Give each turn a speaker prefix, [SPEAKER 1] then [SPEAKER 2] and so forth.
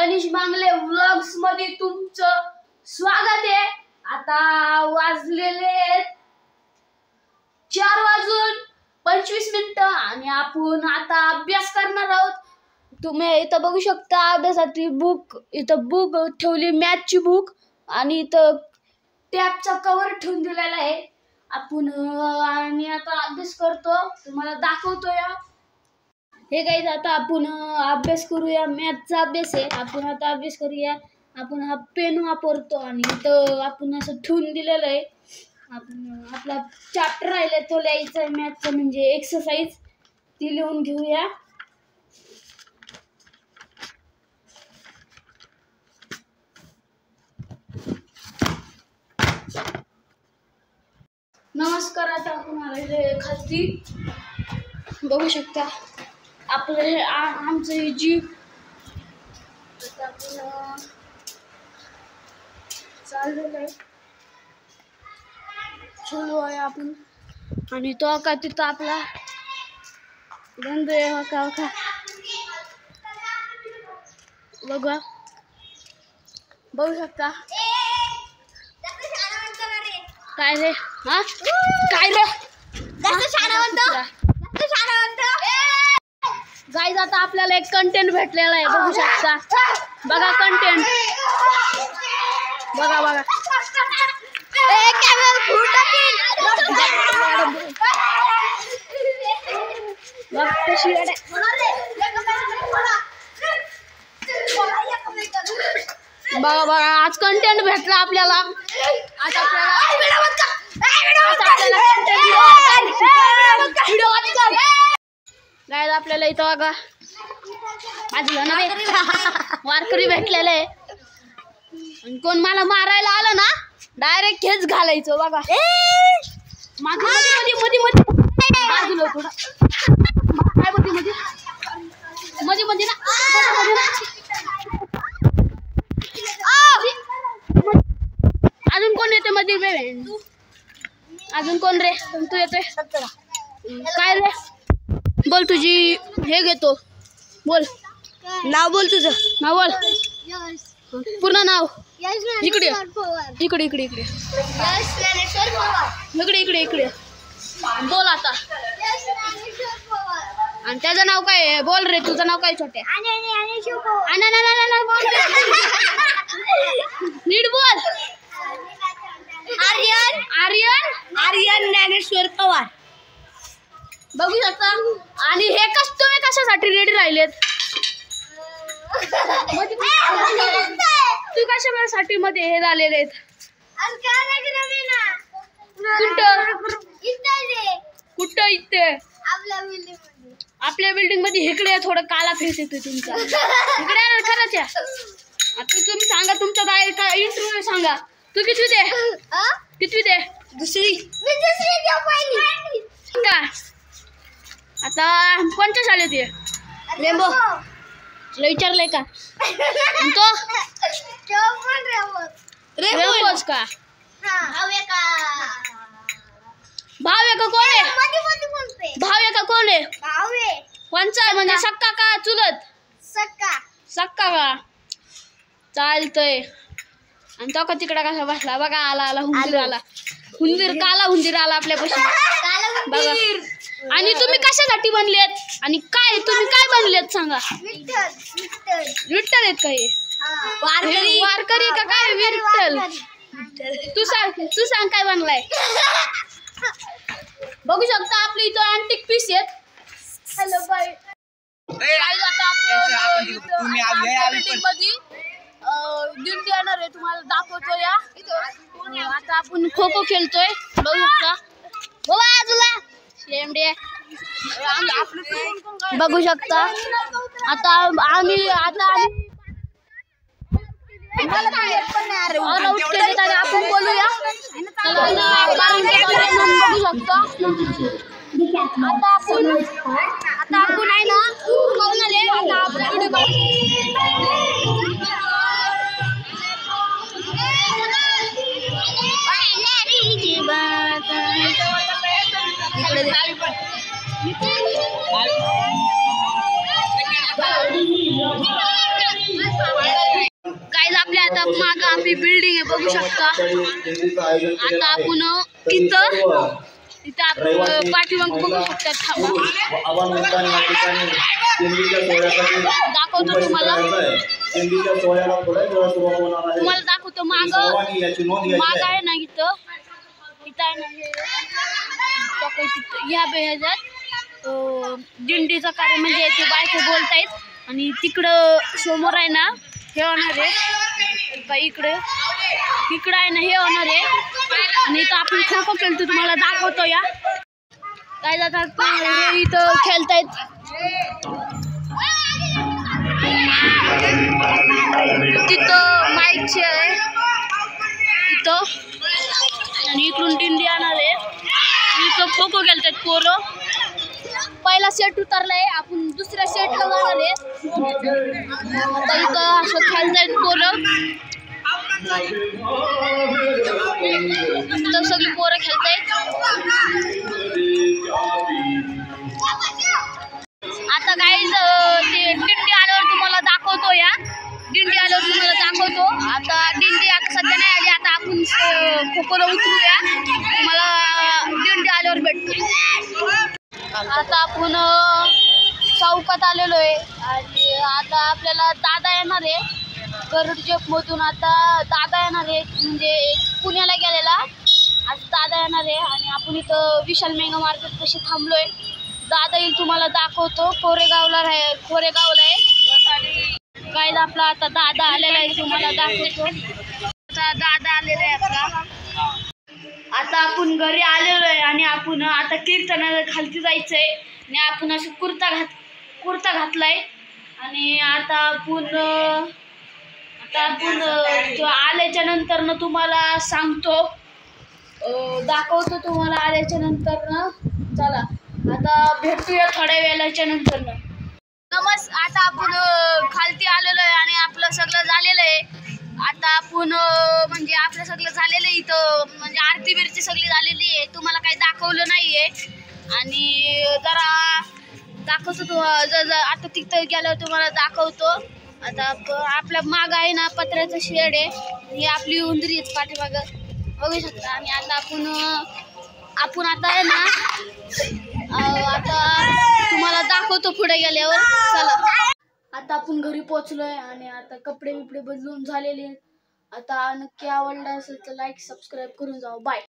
[SPEAKER 1] Tanish बांगले vlogs मध्ये तुमचं स्वागत आहे। आता वाजलेले 4:25 आणि आपण आता अभ्यास करणार आहोत। तुम्ही इथं बघू शकता अभ्यासाची बुक, इथं बुक ठेवली मॅथची बुक आणि इथं टॅबचा कव्हर ठेवून दिलेला आहे। आपण आणि आता अभ्यास करतो, तुम्हाला दाखवतो या। हे गाइस आता आपण अभ्यास करूया, मॅथचा अभ्यास आहे। आपण आता अभ्यास करूया। आपण हा पेन वापरतो आणि इथं आपण असं ठेवून दिलेलं आहे। आपण आपला चॅप्टर राहिला तो लिहायचा आहे मॅथचा, म्हणजे एक्सरसाइज ती लिहून घेऊया। नमस्कार, आता आपण आलेले खालती बघू शकता आपलं हे आमचं हे जी आता आपण चाललेलं आहे, चालू आहे आपण। आणि तो का तिथं आपला बंद आहे का बघा, बघू शकता। काय रे हा काय रे गाइस आता आपल्याला एक कंटेंट भेटलेला आहे, बघू शकता। बघा कंटेंट, बघा बघा कशी बघा बघा आज कंटेंट भेटला आपल्याला। आज आपल्याला इथं बघा बाजूला ना वारकरी भेटलेले आहे। आणि कोण मला मारायला आलं ना डायरेक्ट हेच घालायचं बघा। मध्ये मध्ये मध्ये मध्ये बाजूला थोडं काय मध्ये मध्ये मध्ये मध्ये ना अजून कोण येते मध्ये? अजून कोण रे? तू येतोय काय रे? बोल तुझी हे घेतो, बोल नाव, बोल तुझं नाव, बोल पूर्ण नाव। इकडे इकडे इकडे इकडे इकडे इकडे इकडे बोल आता। आणि त्याचं नाव काय आहे? बोल रे तुझं नाव काय? छोटे नीट बोल। आर्यन आर्यन आर्यन ज्ञानेश्वर पवार, बघू शकता। आणि हे तुम्ही कशासाठी रेडी राहिलेत? तू कशासाठी मध्ये हे झालेले आहेत? कुठं इथे आपल्या बिल्डिंग मध्ये? इकडे थोडं काला फेस येतोय तुमचा, इकडे खरंच आहे। आता तुम्ही सांगा तुमचा डायरेक्ट इंटरव्ह्यू सांगा। तू कितवी दे? कितवी दे? दुसरी का? आता कोणत्या शाळेत आहे? रेम्बो तुला विचारलंय का? तो रेम्बोच का? भाव आहे का? कोण आहे भाव आहे का? कोण आहे? कोणचा आहे? म्हणजे सक्का का चुलत? सक्का का? चालतंय। आणि तो का तिकडे कसा बसला बघा, आला आला हुंदीर आला, हुंदीर काला हुंदीर आला आपल्यापाशी बघा। आणि तुम्ही कशासाठी बनलेत आणि काय तुम्ही काय बनलेत सांगा? विठ्ठल आहेत का? हे वारकरी का काय? विठ्ठल तू सांग काय बनलाय? बघू शकता आपल्या इथं अँटिक पीस आहेत। हॅलो बाय दिंडी येणार आहे, तुम्हाला दाखवतो या। आता आपण खो खो खेळतोय, बघू शकता। बघू शकता आता आम्ही आउट केले तर आपण बोलूया। बघू शकता आता आपण आहे ना कोण आले आता आपण व्हिडिओ आता माग आपली बिल्डिंग आहे बघू शकता. आता आपण इथं आपण पाठीमाग बघू शकता. दाखवतो तुम्हाला दाखवतो. माग आहे ना इथं आहे ना ह्या ह्याच्यात दिंडीचं कार्य म्हणजे ते बायको बोलतायत. आणि तिकडं समोर आहे ना हे होणार आहे इकडे आहे ना हे होणार आहे. आणि इथं आपण खो खो खेळतो तुम्हाला दाखवतो. या काय जातात हे इथं खेळतायत. तिथं माईकचे आहे इथं आणि इकडून दिंडी येणार आहे. इथं खो खो खेळतात पोरं. पहिला सेट उतरलाय आपण दुसऱ्या सेटला जाणार आहे. आता इथं असं खेळतायत पोरं. इथं सगळी पोरं खेळतायत. आता गाईज ते दिंडी आल्यावर तुम्हाला दाखवतो. या दिंडी आल्यावर तुम्हाला दाखवतो. आता दिंडी आता सध्या नाही आली. आता आपण खो खोला उतरूया. तुम्हाला दिंडी आल्यावर भेटतो. आता आपण चौकात आलेलो आहे आणि आता आपल्याला दादा येणार आहे गरुड जेपमधून. आता दादा येणार आहे म्हणजे पुण्याला गेलेला. आज दादा येणार आहे आणि आपण इथं विशाल मेगा मार्केट पाशी थांबलोय. दादा येईल तुम्हाला दाखवतो. कोरेगावला आहे काय आपला. आता दादा आलेला आहे तुम्हाला दाखवतो. आता दादा आलेला आहे आपला. आता आपण घरी आलेलो आहे आणि आपण आता कीर्तनाला खालती जायचंय. आणि आपण असं कुर्ता घातलाय. आणि आता आपण आल्याच्या नंतर ना तुम्हाला सांगतो दाखवतो तुम्हाला आल्याच्या नंतर ना. चला आता भेटूया थोड्या वेळाच्या नंतर ना. आता आपण खालती आलेलो आहे आणि आपलं सगळं झालेलं आहे. आता आपण म्हणजे आपलं सगळं झालेलं आहे इथं म्हणजे आरती बिरती सगळी झालेली आहे. तुम्हाला काही दाखवलं नाहीये आणि जरा दाखवतो. आता तिथं गेल्यावर तुम्हाला दाखवतो. आता आपल्या माग आहे ना पत्र्याचं शेड आहे. ही आपली उंदरी आहेत पाठीमाग बघू शकता. आणि आता आपण आता आहे ना आता तुम्हाला दाखवतो पुढे गेल्यावर. चला आता आपण घरी पोहोचलोय आणि आता कपडे बिपडे बदलून झालेले. आता नक्की आवडलं असेल तर लाईक सबस्क्राईब करून जाऊ. बाय.